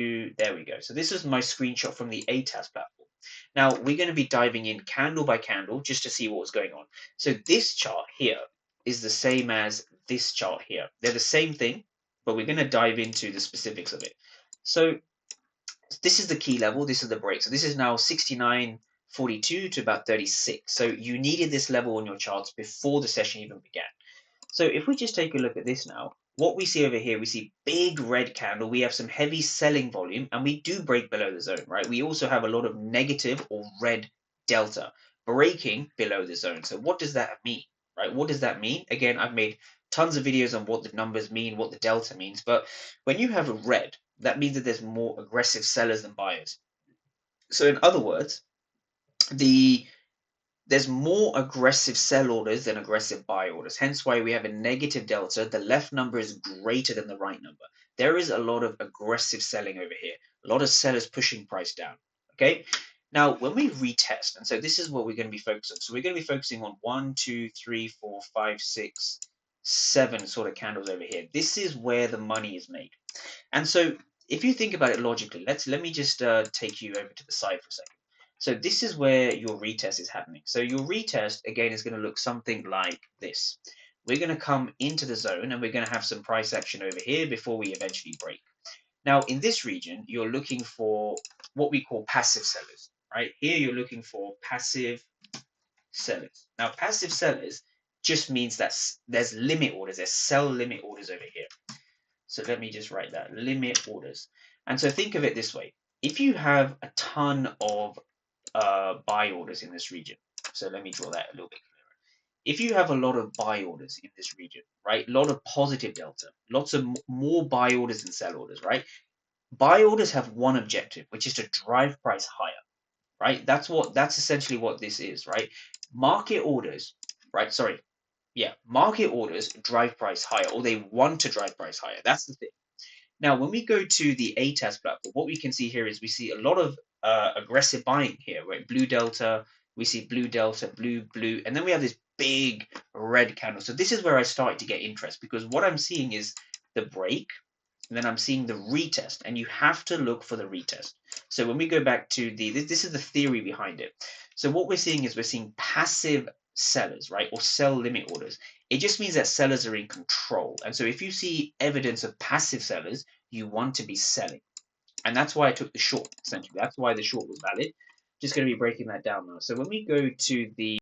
There we go. So this is my screenshot from the ATAS platform. Now we're going to be diving in candle by candle just to see what was going on. So this chart here is the same as this chart here. They're the same thing, but we're going to dive into the specifics of it. So this is the key level. This is the break. So this is now 69.42 to about 36. So you needed this level on your charts before the session even began. So if we just take a look at this now, what we see over here, we see big red candle. We have some heavy selling volume, and we do break below the zone, right? We also have a lot of negative or red delta breaking below the zone. So what does that mean, right? What does that mean? Again, I've made tons of videos on what the numbers mean, what the delta means. But when you have a red, that means that there's more aggressive sellers than buyers. So in other words, there's more aggressive sell orders than aggressive buy orders. Hence why we have a negative delta. The left number is greater than the right number. There is a lot of aggressive selling over here. A lot of sellers pushing price down. Okay. Now, when we retest, and so this is what we're going to be focusing on. So we're going to be focusing on 1, 2, 3, 4, 5, 6, 7 sort of candles over here. This is where the money is made. And so if you think about it logically, let me just take you over to the side for a second. So this is where your retest is happening. So your retest, again, is going to look something like this. We're going to come into the zone and we're going to have some price action over here before we eventually break. Now, in this region, you're looking for what we call passive sellers, right? Here, you're looking for passive sellers. Now, passive sellers just means that there's limit orders, there's sell limit orders over here. So let me just write that, limit orders. And so think of it this way. If you have a ton of buy orders in this region, so let me draw that a little bit clearer. If you have a lot of buy orders in this region, right, a lot of positive delta, lots of more buy orders than sell orders, right? Buy orders have one objective, which is to drive price higher, right? That's essentially what this is, right? Market orders, right? Sorry, yeah, market orders drive price higher, or they want to drive price higher. That's the thing. Now, when we go to the ATAS platform, what we can see here is we see a lot of aggressive buying here, right? Blue delta, we see blue delta, blue, blue, and then we have this big red candle. So this is where I started to get interest because what I'm seeing is the break, and then I'm seeing the retest, and you have to look for the retest. So when we go back to this is the theory behind it. So what we're seeing is we're seeing passive sellers, right, or sell limit orders. It just means that sellers are in control. And so if you see evidence of passive sellers, you want to be selling. And that's why I took the short, essentially. That's why the short was valid. Just going to be breaking that down now. So when we go to the